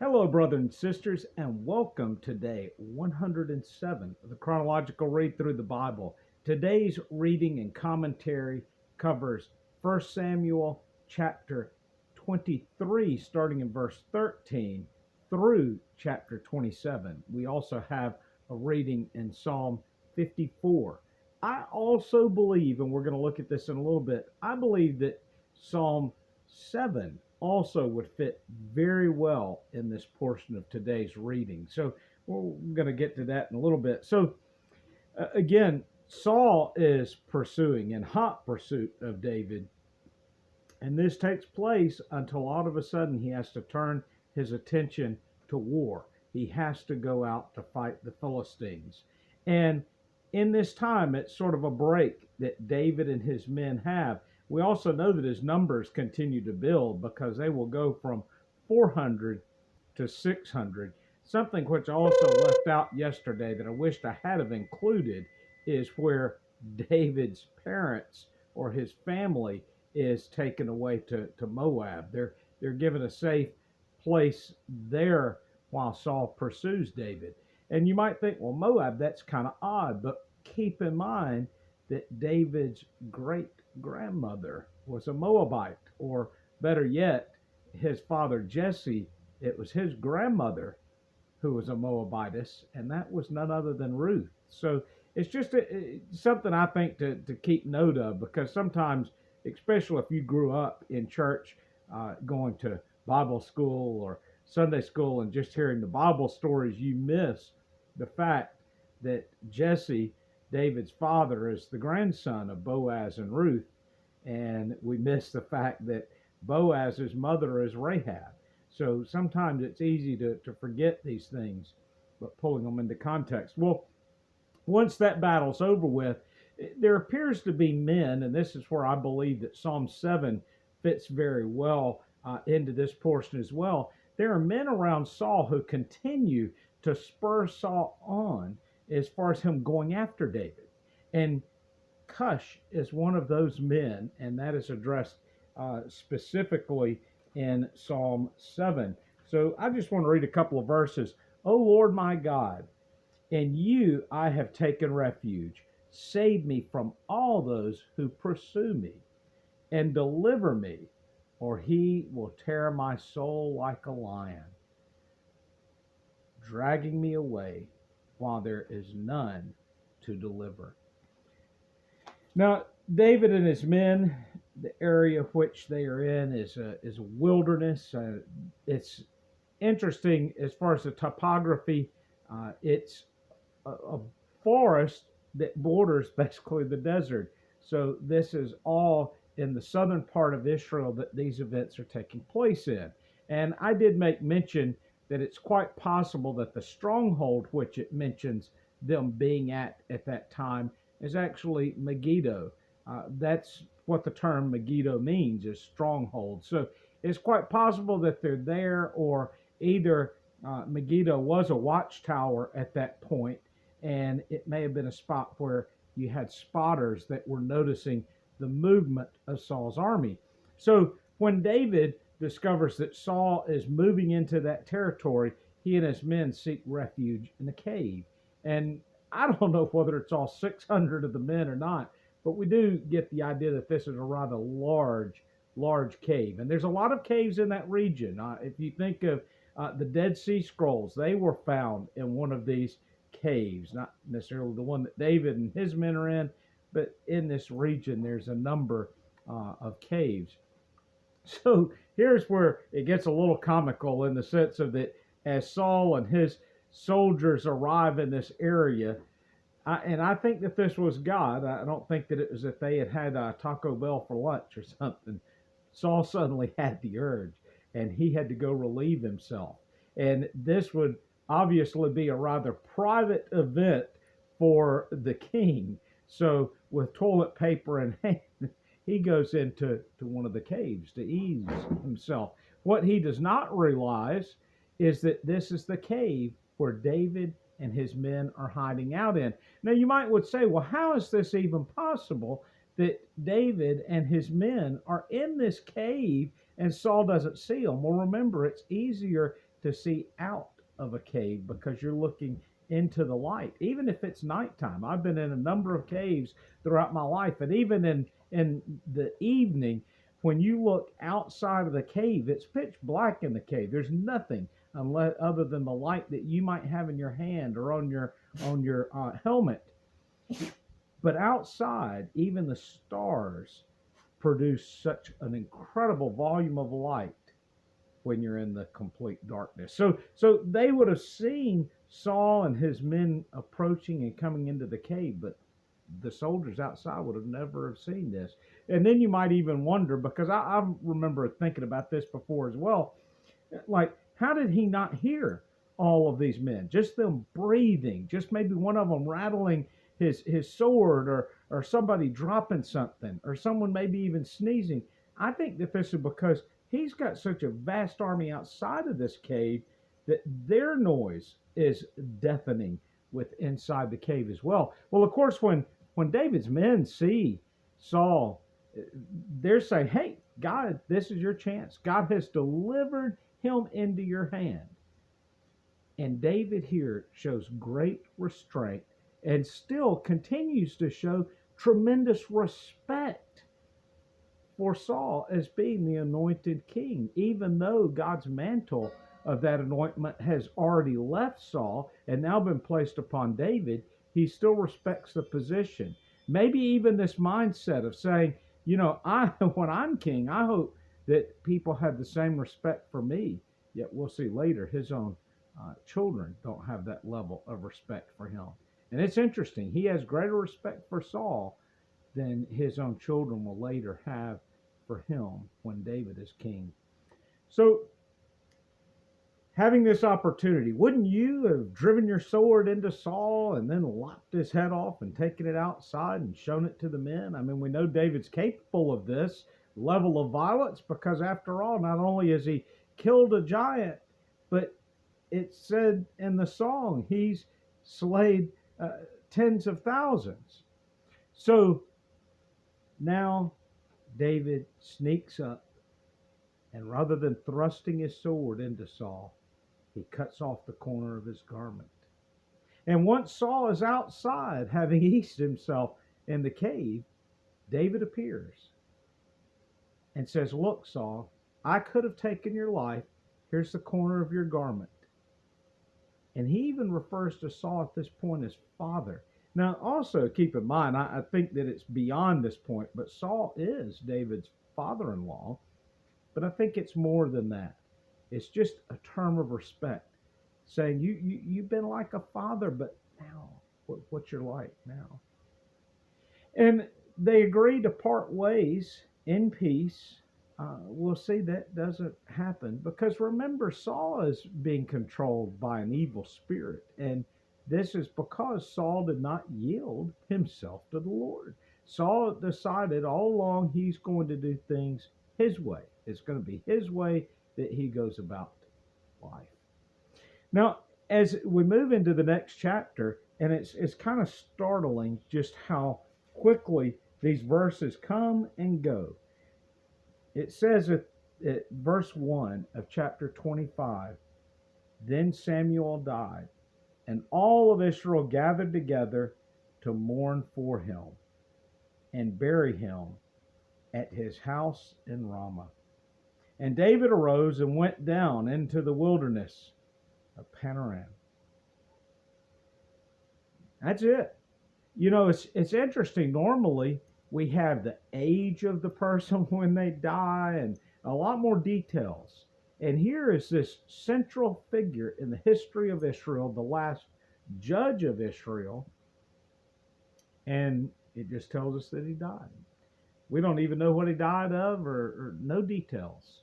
Hello, brothers and sisters, and welcome to day 107 of the Chronological Read Through the Bible. Today's reading and commentary covers 1 Samuel chapter 23, starting in verse 13 through chapter 27. We also have a reading in Psalm 54. I also believe, and we're going to look at this in a little bit, I believe that Psalm 7 also would fit very well in this portion of today's reading. So we're going to get to that in a little bit. So again, Saul is pursuing in hot pursuit of David, and this takes place until all of a sudden he has to turn his attention to war. He has to go out to fight the Philistines. And in this time, it's sort of a break that David and his men have. We also know that his numbers continue to build because they will go from 400 to 600. Something which I also left out yesterday that I wished I had have included is where David's parents or his family is taken away to Moab. They're given a safe place there while Saul pursues David. And you might think, well, Moab, that's kind of odd, but keep in mind that David's great grandmother was a Moabite, or better yet, his father Jesse, it was his grandmother who was a Moabitess, and that was none other than Ruth. So it's just something I think to keep note of, because sometimes, especially if you grew up in church, going to Bible school or Sunday school and just hearing the Bible stories, you miss the fact that Jesse, David's father, is the grandson of Boaz and Ruth, and we miss the fact that Boaz's mother is Rahab. So sometimes it's easy to forget these things, but pulling them into context. Well, once that battle's over with, there appears to be men, and this is where I believe that Psalm 7 fits very well into this portion as well. There are men around Saul who continue to spur Saul on as far as him going after David. And Cush is one of those men, and that is addressed specifically in Psalm 7. So I just want to read a couple of verses. O Lord my God, in you I have taken refuge. Save me from all those who pursue me, and deliver me, or he will tear my soul like a lion, dragging me away while there is none to deliver. Now, David and his men, the area which they are in is a wilderness. It's interesting as far as the topography. It's a forest that borders basically the desert. So this is all in the southern part of Israel that these events are taking place in. And I did make mention that it's quite possible that the stronghold which it mentions them being at that time is actually Megiddo. That's what the term Megiddo means, is stronghold. So it's quite possible that they're there, or either Megiddo was a watchtower at that point, and it may have been a spot where you had spotters that were noticing the movement of Saul's army. So when David discovers that Saul is moving into that territory, he and his men seek refuge in a cave. And I don't know whether it's all 600 of the men or not, but we do get the idea that this is a rather large cave. And there's a lot of caves in that region. If you think of the Dead Sea Scrolls, they were found in one of these caves, not necessarily the one that David and his men are in, but in this region there's a number of caves. So here's where it gets a little comical, in the sense of that as Saul and his soldiers arrive in this area, and I think that this was God. I don't think that it was that they had Taco Bell for lunch or something. Saul suddenly had the urge, and he had to go relieve himself. And this would obviously be a rather private event for the king. So with toilet paper in hand, he goes into one of the caves to ease himself. What he does not realize is that this is the cave where David and his men are hiding out in. Now you would say, well, how is this even possible that David and his men are in this cave and Saul doesn't see them? Well, remember, it's easier to see out of a cave because you're looking into the light, even if it's nighttime. I've been in a number of caves throughout my life, and even in the evening, when you look outside of the cave, it's pitch black in the cave. There's nothing unless other than the light that you might have in your hand or on your helmet. But outside, even the stars produce such an incredible volume of light when you're in the complete darkness. So they would have seen Saul and his men approaching and coming into the cave, but the soldiers outside would have never have seen this. And then you might even wonder, because I remember thinking about this before as well, like, how did he not hear all of these men? Just them breathing, just maybe one of them rattling his sword, or somebody dropping something, or someone maybe even sneezing. I think that this is because he's got such a vast army outside of this cave that their noise is deafening with inside the cave as well. Well, of course, when David's men see Saul, they're saying, hey, God, this is your chance. God has delivered him into your hand. And David here shows great restraint and still continues to show tremendous respect for Saul as being the anointed king, even though God's mantle of that anointment has already left Saul and now been placed upon David. He still respects the position. Maybe even this mindset of saying, when I'm king, I hope that people have the same respect for me. Yet we'll see later his own children don't have that level of respect for him. And it's interesting. He has greater respect for Saul than his own children will later have for him when David is king. So, having this opportunity, wouldn't you have driven your sword into Saul and then lopped his head off and taken it outside and shown it to the men? I mean, we know David's capable of this level of violence because, after all, not only has he killed a giant, but it said in the song he's slayed tens of thousands. So now David sneaks up, and rather than thrusting his sword into Saul, he cuts off the corner of his garment. And once Saul is outside, having eased himself in the cave, David appears and says, look, Saul, I could have taken your life. Here's the corner of your garment. And he even refers to Saul at this point as father. Now, also keep in mind, I think that it's beyond this point, but Saul is David's father-in-law. But I think it's more than that. It's just a term of respect, saying you've been like a father, but now what you're like now. And they agree to part ways in peace. We'll see that doesn't happen because, remember, Saul is being controlled by an evil spirit, and this is because Saul did not yield himself to the Lord. Saul decided all along he's going to do things his way. It's going to be his way that he goes about life. Now, as we move into the next chapter, and it's kind of startling just how quickly these verses come and go. It says at verse 1 of chapter 25, then Samuel died, and all of Israel gathered together to mourn for him and bury him at his house in Ramah. And David arose and went down into the wilderness of Paran. That's it. It's interesting. Normally, we have the age of the person when they die and a lot more details. And here is this central figure in the history of Israel, the last judge of Israel, and it just tells us that he died. We don't even know what he died of or no details.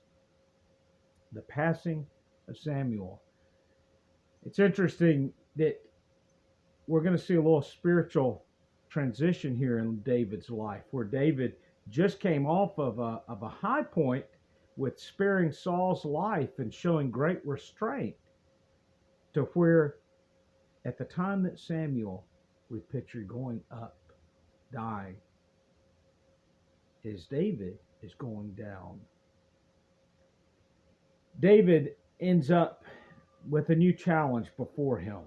The passing of Samuel. It's interesting that we're going to see a little spiritual transition here in David's life, where David just came off of a high point with sparing Saul's life and showing great restraint, to where at the time that Samuel, we picture going up, dying, as David is going down. David ends up with a new challenge before him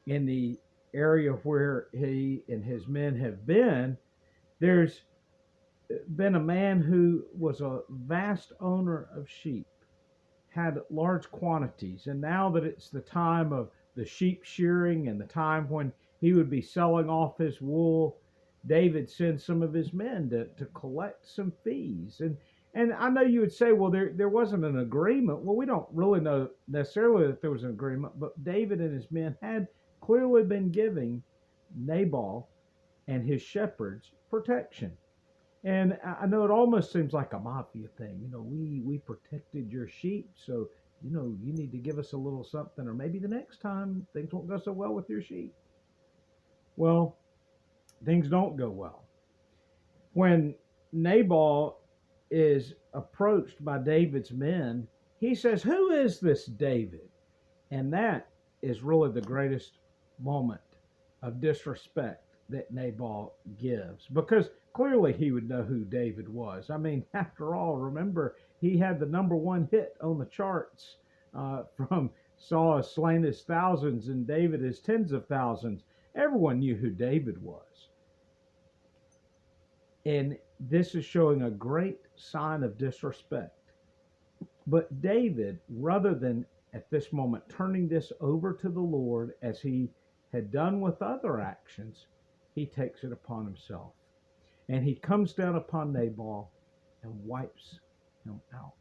in the area where he and his men have been. There's been a man who was a vast owner of sheep, had large quantities, and now that it's the time of the sheep shearing and the time when he would be selling off his wool, David sends some of his men to collect some fees. And I know you would say, well, there wasn't an agreement. Well, we don't really know necessarily that there was an agreement, but David and his men had clearly been giving Nabal and his shepherds protection. And I know it almost seems like a mafia thing. We protected your sheep, so you need to give us a little something, or maybe the next time things won't go so well with your sheep. Well, things don't go well. When Nabal is approached by David's men, he says, "Who is this David?" And that is really the greatest moment of disrespect that Nabal gives, because clearly he would know who David was. I mean, after all, remember, he had the number one hit on the charts from Saul has slain his thousands and David his tens of thousands. Everyone knew who David was. And this is showing a great sign of disrespect. But David, rather than at this moment turning this over to the Lord as he had done with other actions, he takes it upon himself. And he comes down upon Nabal and wipes him out.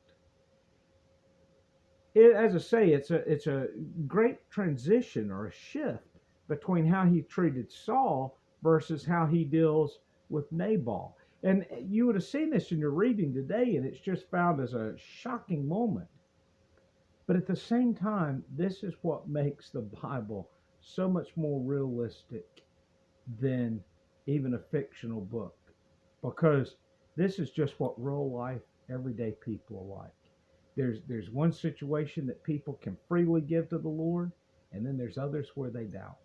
As I say, it's a great transition or a shift between how he treated Saul versus how he deals with Nabal. And you would have seen this in your reading today, and it's just found as a shocking moment. But at the same time, this is what makes the Bible so much more realistic than even a fictional book, because this is just what real life, everyday people are like. There's one situation that people can freely give to the Lord, and then there's others where they doubt.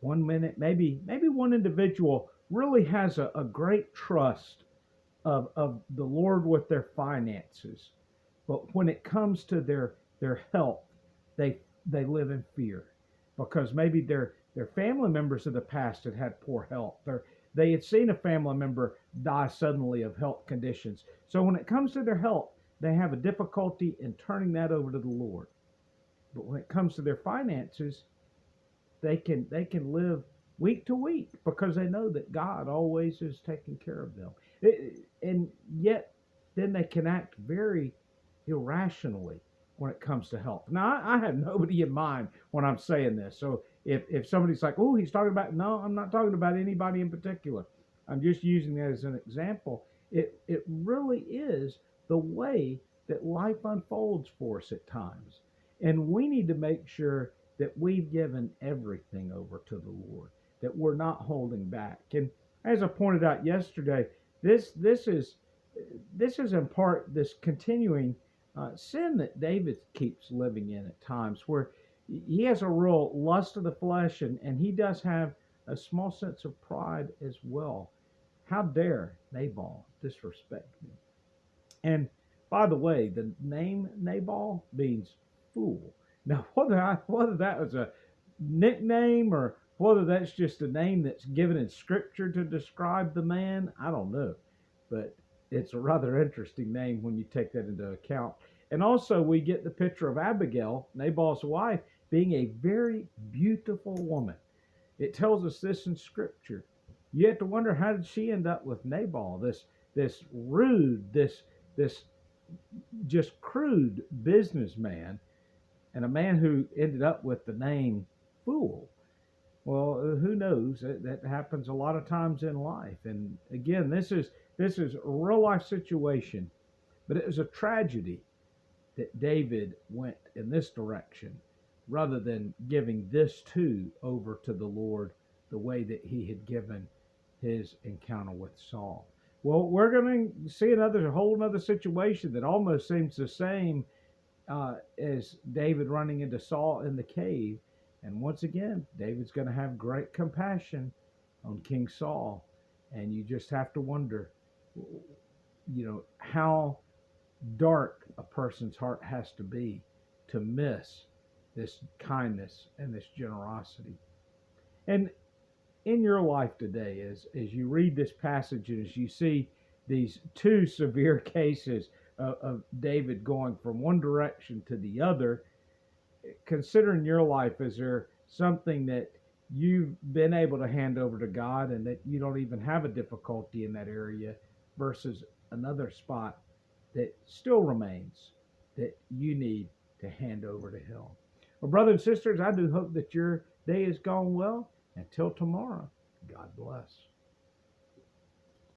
One minute, maybe one individual really has a great trust of the Lord with their finances, but when it comes to their health, they live in fear, because maybe their family members of the past had poor health, or they had seen a family member die suddenly of health conditions. So when it comes to their health, they have a difficulty in turning that over to the Lord. But when it comes to their finances, they can live week to week because they know that God always is taking care of them. And yet, then they can act very irrationally when it comes to health. Now, I have nobody in mind when I'm saying this. So if somebody's like, oh, he's talking about, no, I'm not talking about anybody in particular. I'm just using that as an example. It really is the way that life unfolds for us at times. And we need to make sure that we've given everything over to the Lord, that we're not holding back. And as I pointed out yesterday, this is in part this continuing sin that David keeps living in at times, where he has a real lust of the flesh, and he does have a small sense of pride as well. How dare Nabal disrespect me? And by the way, the name Nabal means fool. Now, whether that was a nickname or whether that's just a name that's given in Scripture to describe the man, I don't know. But it's a rather interesting name when you take that into account. And also, we get the picture of Abigail, Nabal's wife, being a very beautiful woman. It tells us this in Scripture. You have to wonder, how did she end up with Nabal, this rude, this just crude businessman, and a man who ended up with the name fool? Well, who knows? That happens a lot of times in life. And again, this is a real life situation, but it was a tragedy that David went in this direction rather than giving this too over to the Lord the way that he had given his encounter with Saul. Well, we're going to see a whole other situation that almost seems the same as David running into Saul in the cave. And once again, David's going to have great compassion on King Saul. And you just have to wonder, how dark a person's heart has to be to miss this kindness and this generosity. And in your life today, as you read this passage, as you see these two severe cases of David going from one direction to the other, consider in your life, is there something that you've been able to hand over to God and that you don't even have a difficulty in that area versus another spot that still remains that you need to hand over to Him? Well, brothers and sisters, I do hope that your day has gone well. Until tomorrow, God bless.